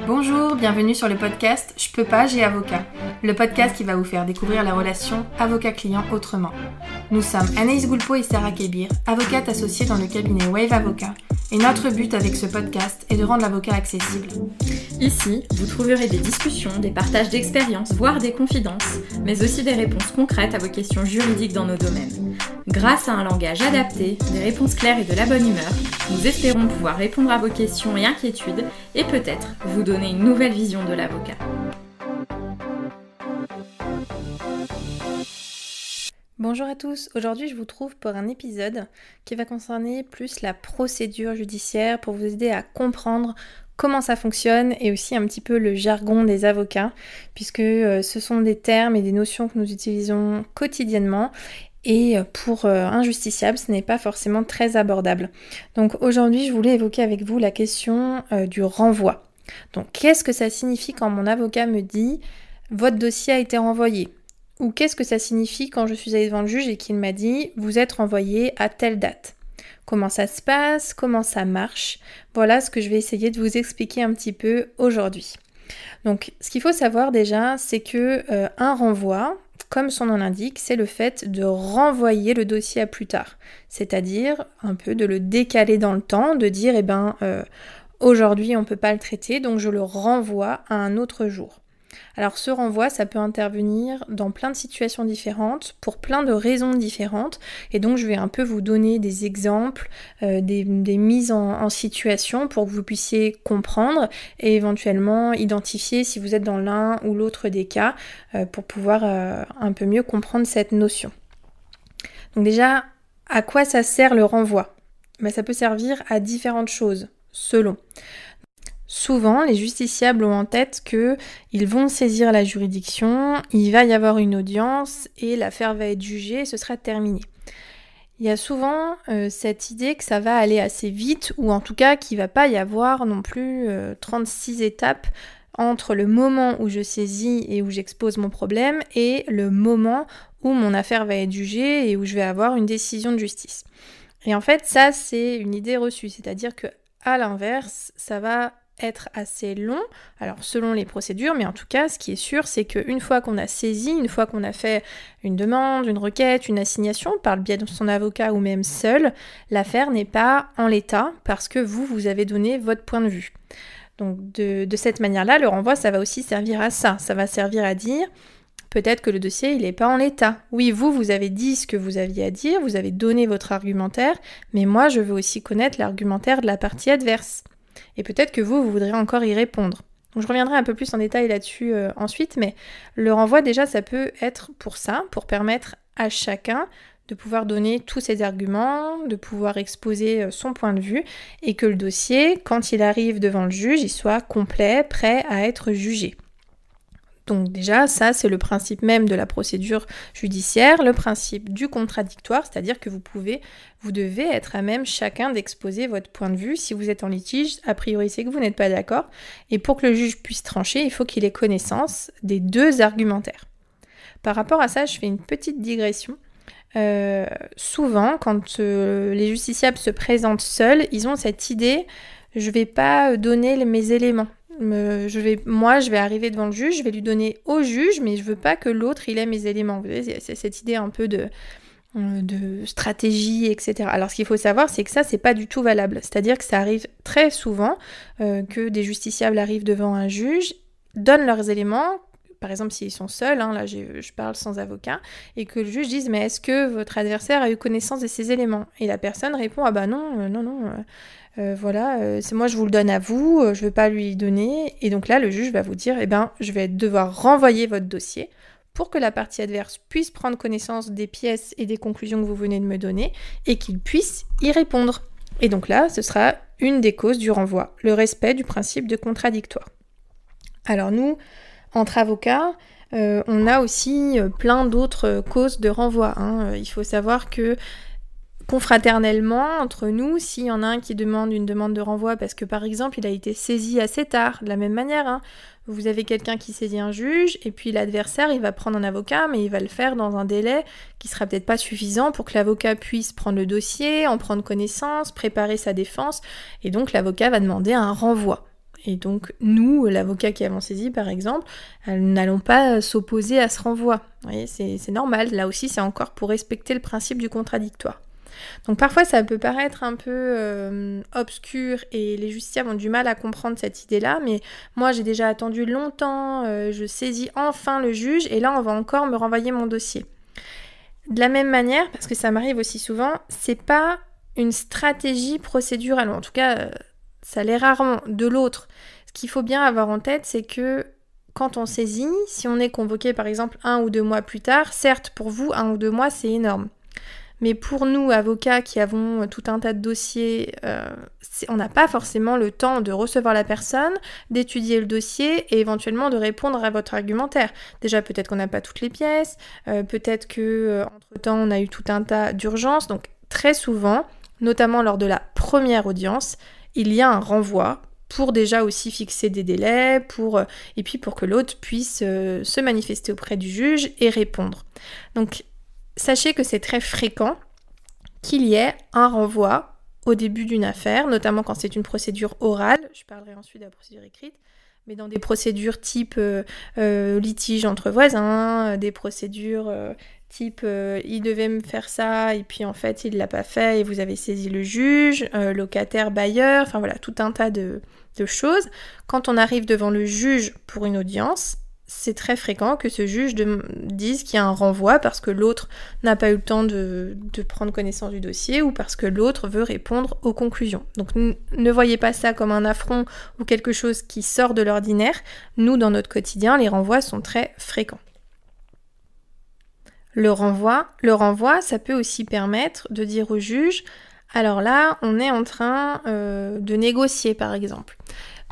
Bonjour, bienvenue sur le podcast Je peux pas, j'ai avocat. Le podcast qui va vous faire découvrir la relation avocat-client autrement. Nous sommes Anaïs Goulpeau et Sarah Kébir, avocates associées dans le cabinet Wave Avocat. Et notre but avec ce podcast est de rendre l'avocat accessible. Ici, vous trouverez des discussions, des partages d'expériences, voire des confidences, mais aussi des réponses concrètes à vos questions juridiques dans nos domaines. Grâce à un langage adapté, des réponses claires et de la bonne humeur, nous espérons pouvoir répondre à vos questions et inquiétudes et peut-être vous donner une nouvelle vision de l'avocat. Bonjour à tous, aujourd'hui je vous trouve pour un épisode qui va concerner plus la procédure judiciaire pour vous aider à comprendre comment ça fonctionne et aussi un petit peu le jargon des avocats puisque ce sont des termes et des notions que nous utilisons quotidiennement et pour un justiciable ce n'est pas forcément très abordable. Donc aujourd'hui je voulais évoquer avec vous la question du renvoi. Donc qu'est-ce que ça signifie quand mon avocat me dit « votre dossier a été renvoyé » ou qu'est-ce que ça signifie quand je suis allée devant le juge et qu'il m'a dit « vous êtes renvoyé à telle date ». Comment ça se passe, comment ça marche, voilà ce que je vais essayer de vous expliquer un petit peu aujourd'hui. Donc ce qu'il faut savoir déjà, c'est que un renvoi, comme son nom l'indique, c'est le fait de renvoyer le dossier à plus tard. C'est-à-dire un peu de le décaler dans le temps, de dire aujourd'hui on ne peut pas le traiter, donc je le renvoie à un autre jour. Alors ce renvoi, ça peut intervenir dans plein de situations différentes, pour plein de raisons différentes, et donc je vais un peu vous donner des exemples, des mises en situation pour que vous puissiez comprendre et éventuellement identifier si vous êtes dans l'un ou l'autre des cas pour pouvoir un peu mieux comprendre cette notion. Donc déjà, à quoi ça sert le renvoi ? Ça peut servir à différentes choses, selon. Souvent, les justiciables ont en tête qu'ils vont saisir la juridiction, il va y avoir une audience et l'affaire va être jugée et ce sera terminé. Il y a souvent cette idée que ça va aller assez vite ou en tout cas qu'il ne va pas y avoir non plus 36 étapes entre le moment où je saisis et où j'expose mon problème et le moment où mon affaire va être jugée et où je vais avoir une décision de justice. Et en fait, ça, c'est une idée reçue, c'est-à-dire qu'à l'inverse, ça va être assez long, alors selon les procédures, mais en tout cas, ce qui est sûr, c'est qu'une fois qu'on a saisi, une fois qu'on a fait une demande, une requête, une assignation, par le biais de son avocat ou même seul, l'affaire n'est pas en l'état parce que vous avez donné votre point de vue. Donc de cette manière-là, le renvoi, ça va aussi servir à ça. Ça va servir à dire, peut-être que le dossier, il n'est pas en l'état. Oui, vous avez dit ce que vous aviez à dire, vous avez donné votre argumentaire, mais moi, je veux aussi connaître l'argumentaire de la partie adverse. Et peut-être que vous voudrez encore y répondre. Donc je reviendrai un peu plus en détail là-dessus ensuite, mais le renvoi déjà ça peut être pour ça, pour permettre à chacun de pouvoir donner tous ses arguments, de pouvoir exposer son point de vue, et que le dossier, quand il arrive devant le juge, il soit complet, prêt à être jugé. Donc déjà, ça c'est le principe même de la procédure judiciaire, le principe du contradictoire, c'est-à-dire que vous devez être à même chacun d'exposer votre point de vue. Si vous êtes en litige, a priori c'est que vous n'êtes pas d'accord, et pour que le juge puisse trancher, il faut qu'il ait connaissance des deux argumentaires. Par rapport à ça, je fais une petite digression. Souvent, quand les justiciables se présentent seuls, ils ont cette idée, je ne vais pas donner mes éléments. Je vais arriver devant le juge, je vais lui donner au juge, mais je veux pas que l'autre il ait mes éléments. Vous voyez, c'est cette idée un peu de stratégie, etc. Alors ce qu'il faut savoir, c'est que ça, c'est pas du tout valable. C'est-à-dire que ça arrive très souvent que des justiciables arrivent devant un juge, donnent leurs éléments, par exemple s'ils sont seuls, là je parle sans avocat, et que le juge dise mais est-ce que votre adversaire a eu connaissance de ces éléments ? Et la personne répond ah bah non. C'est moi je vous le donne à vous, je ne veux pas lui donner, et donc là le juge va vous dire je vais devoir renvoyer votre dossier pour que la partie adverse puisse prendre connaissance des pièces et des conclusions que vous venez de me donner et qu'il puisse y répondre. Et donc là ce sera une des causes du renvoi, le respect du principe de contradictoire. Alors nous, entre avocats, on a aussi plein d'autres causes de renvoi. Il faut savoir que confraternellement, entre nous, s'il y en a un qui demande une demande de renvoi parce que par exemple il a été saisi assez tard, de la même manière, vous avez quelqu'un qui saisit un juge et puis l'adversaire il va prendre un avocat mais il va le faire dans un délai qui sera peut-être pas suffisant pour que l'avocat puisse prendre le dossier, en prendre connaissance, préparer sa défense et donc l'avocat va demander un renvoi. Et donc nous, l'avocat qui avons saisi par exemple, n'allons pas s'opposer à ce renvoi. Vous voyez, c'est normal, là aussi c'est encore pour respecter le principe du contradictoire. Donc parfois ça peut paraître un peu obscur et les justiciables ont du mal à comprendre cette idée-là, mais moi j'ai déjà attendu longtemps, je saisis enfin le juge et là on va encore me renvoyer mon dossier. De la même manière, parce que ça m'arrive aussi souvent, c'est pas une stratégie procédurale, en tout cas ça l'est rarement de l'autre. Ce qu'il faut bien avoir en tête, c'est que quand on saisit, si on est convoqué par exemple 1 ou 2 mois plus tard, certes pour vous 1 ou 2 mois c'est énorme. Mais pour nous, avocats qui avons tout un tas de dossiers, on n'a pas forcément le temps de recevoir la personne, d'étudier le dossier et éventuellement de répondre à votre argumentaire. Déjà, peut-être qu'on n'a pas toutes les pièces, peut-être que entre-temps, on a eu tout un tas d'urgences. Donc, très souvent, notamment lors de la première audience, il y a un renvoi pour déjà aussi fixer des délais, et puis pour que l'autre puisse se manifester auprès du juge et répondre. Donc, sachez que c'est très fréquent qu'il y ait un renvoi au début d'une affaire, notamment quand c'est une procédure orale, je parlerai ensuite de la procédure écrite, mais dans des procédures type litige entre voisins, des procédures type il devait me faire ça et puis en fait il l'a pas fait et vous avez saisi le juge, locataire, bailleur, enfin voilà, tout un tas de choses. Quand on arrive devant le juge pour une audience, c'est très fréquent que ce juge dise qu'il y a un renvoi parce que l'autre n'a pas eu le temps de prendre connaissance du dossier ou parce que l'autre veut répondre aux conclusions. Donc ne voyez pas ça comme un affront ou quelque chose qui sort de l'ordinaire. Nous, dans notre quotidien, les renvois sont très fréquents. Le renvoi, ça peut aussi permettre de dire au juge, alors là, on est en train de négocier par exemple.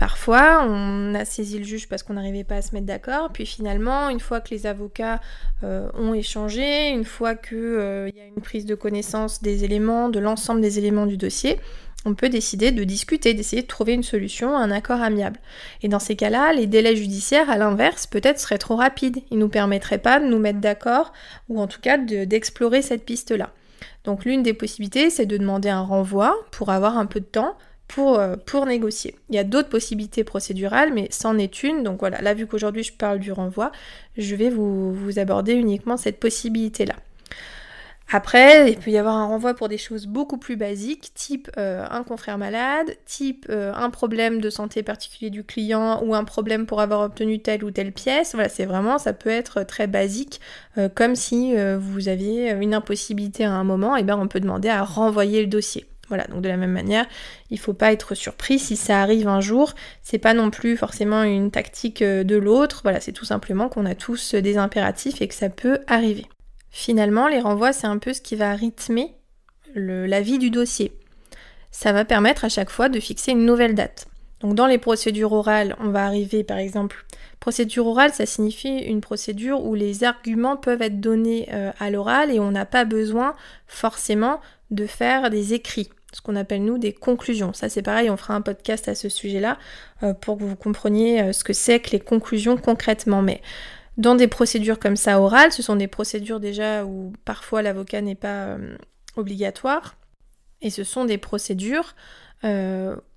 Parfois, on a saisi le juge parce qu'on n'arrivait pas à se mettre d'accord, puis finalement, une fois que les avocats ont échangé, une fois qu'il y a une prise de connaissance des éléments, de l'ensemble des éléments du dossier, on peut décider de discuter, d'essayer de trouver une solution, un accord amiable. Et dans ces cas-là, les délais judiciaires, à l'inverse, peut-être seraient trop rapides. Ils ne nous permettraient pas de nous mettre d'accord, ou en tout cas d'explorer cette piste-là. Donc l'une des possibilités, c'est de demander un renvoi pour avoir un peu de temps, pour négocier. Il y a d'autres possibilités procédurales, mais c'en est une. Donc voilà, là vu qu'aujourd'hui je parle du renvoi, je vais vous aborder uniquement cette possibilité-là. Après, il peut y avoir un renvoi pour des choses beaucoup plus basiques, type un confrère malade, type un problème de santé particulier du client ou un problème pour avoir obtenu telle ou telle pièce. Voilà, ça peut être très basique, comme si vous aviez une impossibilité à un moment, et bien on peut demander à renvoyer le dossier. Voilà, donc de la même manière, il ne faut pas être surpris si ça arrive un jour, c'est pas non plus forcément une tactique de l'autre, voilà, c'est tout simplement qu'on a tous des impératifs et que ça peut arriver. Finalement, les renvois, c'est un peu ce qui va rythmer la vie du dossier. Ça va permettre à chaque fois de fixer une nouvelle date. Donc dans les procédures orales, on va arriver par exemple, procédure orale, ça signifie une procédure où les arguments peuvent être donnés à l'oral et on n'a pas besoin forcément de faire des écrits, ce qu'on appelle nous des conclusions. Ça c'est pareil, on fera un podcast à ce sujet-là pour que vous compreniez ce que c'est que les conclusions concrètement. Mais dans des procédures comme ça orales, ce sont des procédures déjà où parfois l'avocat n'est pas obligatoire et ce sont des procédures où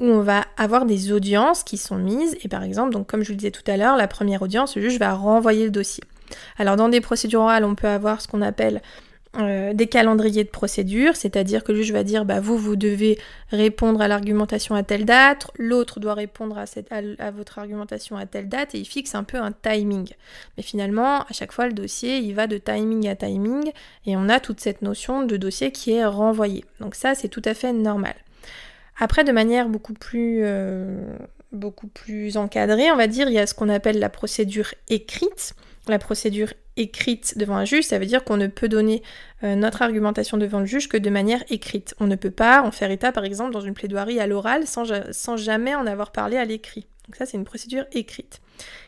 on va avoir des audiences qui sont mises et par exemple, donc comme je vous le disais tout à l'heure, la première audience, le juge va renvoyer le dossier. Alors dans des procédures orales, on peut avoir ce qu'on appelle des calendriers de procédure, c'est-à-dire que le juge va dire vous devez répondre à l'argumentation à telle date, l'autre doit répondre à votre argumentation à telle date et il fixe un peu un timing. Mais finalement, à chaque fois le dossier il va de timing à timing et on a toute cette notion de dossier qui est renvoyé. Donc ça c'est tout à fait normal. Après de manière beaucoup plus encadrée, on va dire, il y a ce qu'on appelle la procédure écrite. La procédure écrite devant un juge, ça veut dire qu'on ne peut donner notre argumentation devant le juge que de manière écrite. On ne peut pas en faire état, par exemple, dans une plaidoirie à l'oral sans jamais en avoir parlé à l'écrit. Donc ça, c'est une procédure écrite.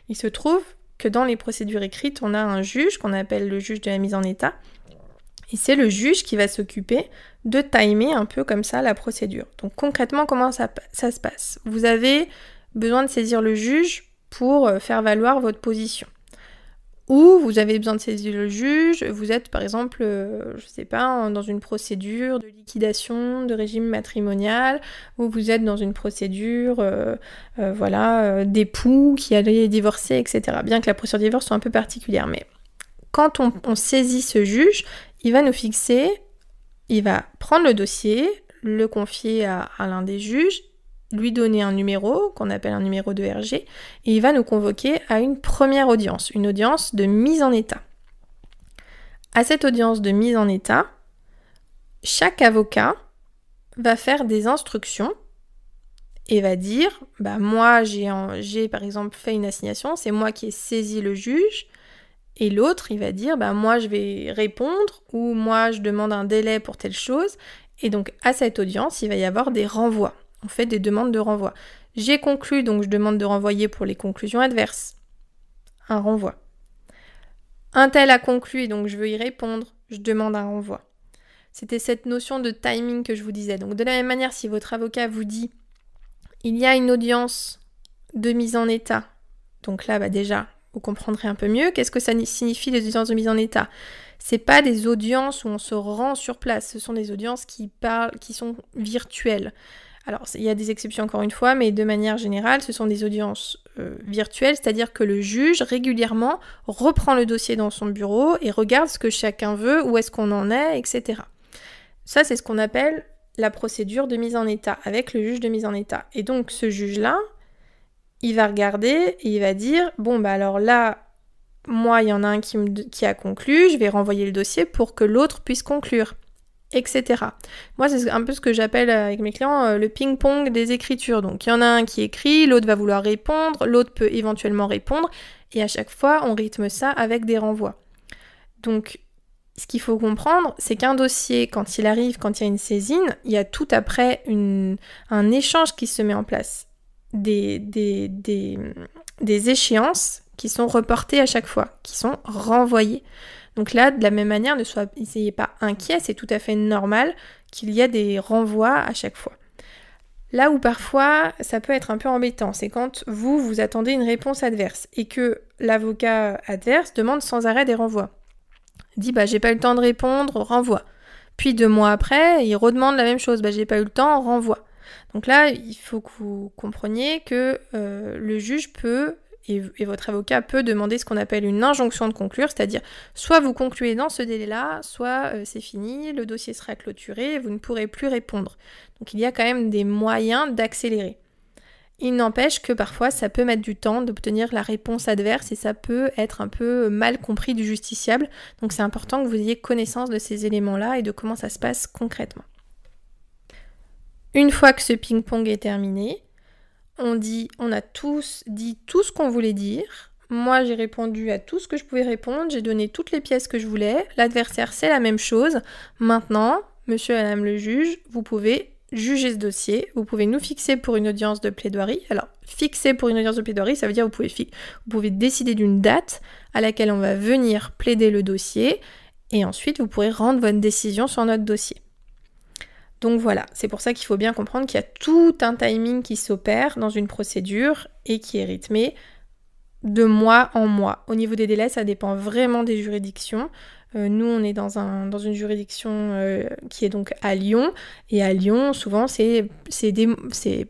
Il se trouve que dans les procédures écrites, on a un juge qu'on appelle le juge de la mise en état, et c'est le juge qui va s'occuper de timer un peu comme ça la procédure. Donc concrètement, comment ça se passe ? Vous avez besoin de saisir le juge pour faire valoir votre position. Ou vous avez besoin de saisir le juge, vous êtes par exemple, je sais pas, dans une procédure de liquidation de régime matrimonial, ou vous êtes dans une procédure d'époux qui allait divorcer, etc. Bien que la procédure de divorce soit un peu particulière, mais quand on saisit ce juge, il va nous fixer, il va prendre le dossier, le confier à l'un des juges, lui donner un numéro, qu'on appelle un numéro de RG, et il va nous convoquer à une première audience, une audience de mise en état. À cette audience de mise en état, chaque avocat va faire des instructions et va dire, moi j'ai par exemple fait une assignation, c'est moi qui ai saisi le juge, et l'autre il va dire, moi je vais répondre, ou moi je demande un délai pour telle chose, et donc à cette audience il va y avoir des renvois. On fait des demandes de renvoi. J'ai conclu, donc je demande de renvoyer pour les conclusions adverses. Un renvoi. Un tel a conclu et donc je veux y répondre. Je demande un renvoi. C'était cette notion de timing que je vous disais. Donc de la même manière, si votre avocat vous dit il y a une audience de mise en état, donc là déjà, vous comprendrez un peu mieux. Qu'est-ce que ça signifie les audiences de mise en état ? C'est pas des audiences où on se rend sur place, ce sont des audiences qui sont virtuelles. Alors, il y a des exceptions encore une fois, mais de manière générale, ce sont des audiences virtuelles, c'est-à-dire que le juge, régulièrement, reprend le dossier dans son bureau et regarde ce que chacun veut, où est-ce qu'on en est, etc. Ça, c'est ce qu'on appelle la procédure de mise en état, avec le juge de mise en état. Et donc, ce juge-là, il va regarder et il va dire, alors là, moi, il y en a un qui a conclu, je vais renvoyer le dossier pour que l'autre puisse conclure. Etc. Moi, c'est un peu ce que j'appelle avec mes clients le ping-pong des écritures. Donc, il y en a un qui écrit, l'autre va vouloir répondre, l'autre peut éventuellement répondre, et à chaque fois, on rythme ça avec des renvois. Donc, ce qu'il faut comprendre, c'est qu'un dossier, quand il arrive, quand il y a une saisine, il y a tout après un échange qui se met en place. Des échéances qui sont reportées à chaque fois, qui sont renvoyées. Donc là, de la même manière, ne soyez pas inquiets, c'est tout à fait normal qu'il y ait des renvois à chaque fois. Là où parfois, ça peut être un peu embêtant, c'est quand vous attendez une réponse adverse et que l'avocat adverse demande sans arrêt des renvois. Il dit, j'ai pas eu le temps de répondre, renvoi. Puis 2 mois après, il redemande la même chose, j'ai pas eu le temps, renvoi. Donc là, il faut que vous compreniez que le juge peut... Et votre avocat peut demander ce qu'on appelle une injonction de conclure, c'est-à-dire soit vous concluez dans ce délai-là, soit c'est fini, le dossier sera clôturé et vous ne pourrez plus répondre. Donc il y a quand même des moyens d'accélérer. Il n'empêche que parfois ça peut mettre du temps d'obtenir la réponse adverse et ça peut être un peu mal compris du justiciable. Donc c'est important que vous ayez connaissance de ces éléments-là et de comment ça se passe concrètement. Une fois que ce ping-pong est terminé, on a tous dit tout ce qu'on voulait dire. Moi, j'ai répondu à tout ce que je pouvais répondre. J'ai donné toutes les pièces que je voulais. L'adversaire, c'est la même chose. Maintenant, monsieur et madame le juge, vous pouvez juger ce dossier. Vous pouvez nous fixer pour une audience de plaidoirie. Alors, fixer pour une audience de plaidoirie, ça veut dire que vous pouvez décider d'une date à laquelle on va venir plaider le dossier. Et ensuite, vous pourrez rendre votre décision sur notre dossier. Donc voilà, c'est pour ça qu'il faut bien comprendre qu'il y a tout un timing qui s'opère dans une procédure et qui est rythmé de mois en mois. Au niveau des délais, ça dépend vraiment des juridictions. Nous, on est dans une juridiction qui est donc à Lyon. Et à Lyon, souvent, c'est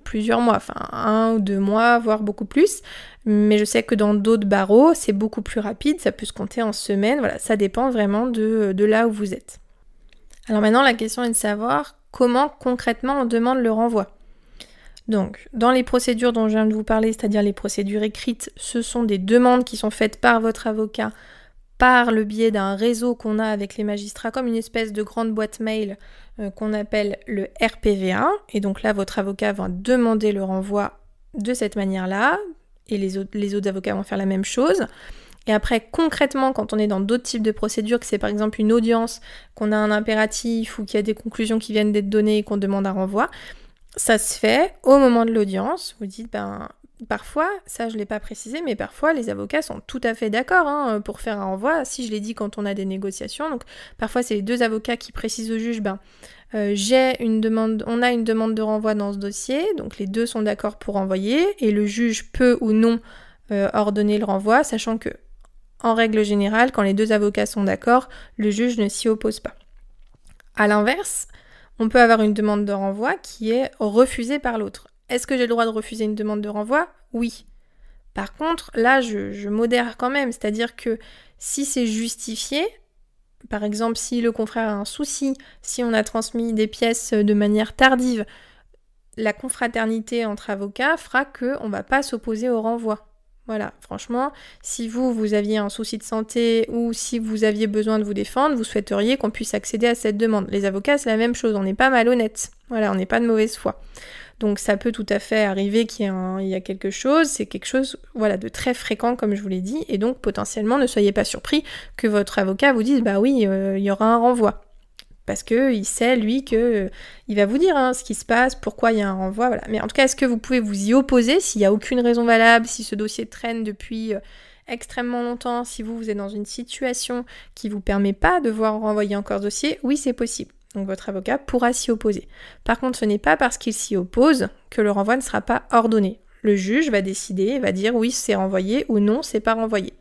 plusieurs mois, 1 ou 2 mois, voire beaucoup plus. Mais je sais que dans d'autres barreaux, c'est beaucoup plus rapide, ça peut se compter en semaines. Voilà, ça dépend vraiment de là où vous êtes. Alors maintenant, la question est de savoir comment concrètement on demande le renvoi. Donc, dans les procédures dont je viens de vous parler, c'est-à-dire les procédures écrites, ce sont des demandes qui sont faites par votre avocat par le biais d'un réseau qu'on a avec les magistrats, comme une espèce de grande boîte mail qu'on appelle le RPV1. Et donc là, votre avocat va demander le renvoi de cette manière-là, et les autres avocats vont faire la même chose. Et après, concrètement, quand on est dans d'autres types de procédures, que c'est par exemple une audience, qu'on a un impératif ou qu'il y a des conclusions qui viennent d'être données et qu'on demande un renvoi, ça se fait au moment de l'audience. Vous dites, parfois, ça je ne l'ai pas précisé, mais parfois les avocats sont tout à fait d'accord pour faire un renvoi, si je l'ai dit quand on a des négociations. Donc parfois c'est les 2 avocats qui précisent au juge, on a une demande de renvoi dans ce dossier, donc les 2 sont d'accord pour renvoyer, et le juge peut ou non ordonner le renvoi, sachant que en règle générale, quand les 2 avocats sont d'accord, le juge ne s'y oppose pas. À l'inverse, on peut avoir une demande de renvoi qui est refusée par l'autre. Est-ce que j'ai le droit de refuser une demande de renvoi ? Oui. Par contre, là, je modère quand même, c'est-à-dire que si c'est justifié, par exemple, si le confrère a un souci, si on a transmis des pièces de manière tardive, la confraternité entre avocats fera qu'on ne va pas s'opposer au renvoi. Voilà, franchement, si vous aviez un souci de santé ou si vous aviez besoin de vous défendre, vous souhaiteriez qu'on puisse accéder à cette demande. Les avocats, c'est la même chose, on n'est pas malhonnête. Voilà, on n'est pas de mauvaise foi. Donc ça peut tout à fait arriver qu'il y a quelque chose, c'est quelque chose de très fréquent comme je vous l'ai dit, et donc potentiellement ne soyez pas surpris que votre avocat vous dise bah oui, il y aura un renvoi. Parce qu'il sait, lui, qu'il va vous dire ce qui se passe, pourquoi il y a un renvoi, voilà. Mais en tout cas, est-ce que vous pouvez vous y opposer s'il n'y a aucune raison valable, si ce dossier traîne depuis extrêmement longtemps, si vous êtes dans une situation qui ne vous permet pas de voir renvoyer encore ce dossier? Oui, c'est possible. Donc votre avocat pourra s'y opposer. Par contre, ce n'est pas parce qu'il s'y oppose que le renvoi ne sera pas ordonné. Le juge va décider, va dire oui, c'est renvoyé ou non, c'est pas renvoyé.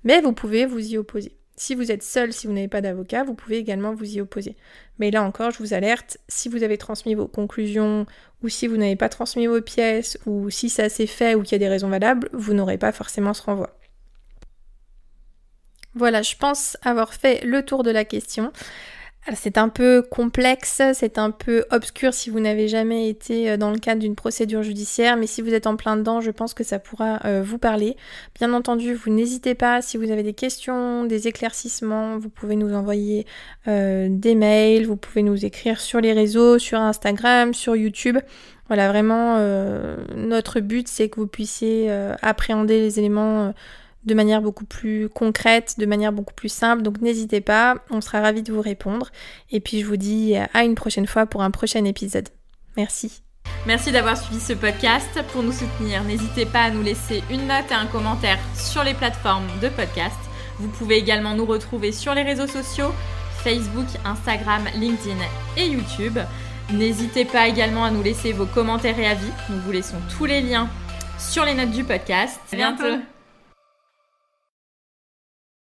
Mais vous pouvez vous y opposer. Si vous êtes seul, si vous n'avez pas d'avocat, vous pouvez également vous y opposer. Mais là encore, je vous alerte, si vous avez transmis vos conclusions, ou si vous n'avez pas transmis vos pièces, ou si ça s'est fait ou qu'il y a des raisons valables, vous n'aurez pas forcément ce renvoi. Voilà, je pense avoir fait le tour de la question. Alors, c'est un peu complexe, c'est un peu obscur si vous n'avez jamais été dans le cadre d'une procédure judiciaire, mais si vous êtes en plein dedans, je pense que ça pourra vous parler. Bien entendu, vous n'hésitez pas, si vous avez des questions, des éclaircissements, vous pouvez nous envoyer des mails, vous pouvez nous écrire sur les réseaux, sur Instagram, sur YouTube. Voilà, vraiment, notre but, c'est que vous puissiez appréhender les éléments de manière beaucoup plus concrète, de manière beaucoup plus simple. Donc n'hésitez pas, on sera ravis de vous répondre. Et puis je vous dis à une prochaine fois pour un prochain épisode. Merci. Merci d'avoir suivi ce podcast. Pour nous soutenir, n'hésitez pas à nous laisser une note et un commentaire sur les plateformes de podcast. Vous pouvez également nous retrouver sur les réseaux sociaux, Facebook, Instagram, LinkedIn et YouTube. N'hésitez pas également à nous laisser vos commentaires et avis. Nous vous laissons tous les liens sur les notes du podcast. À bientôt.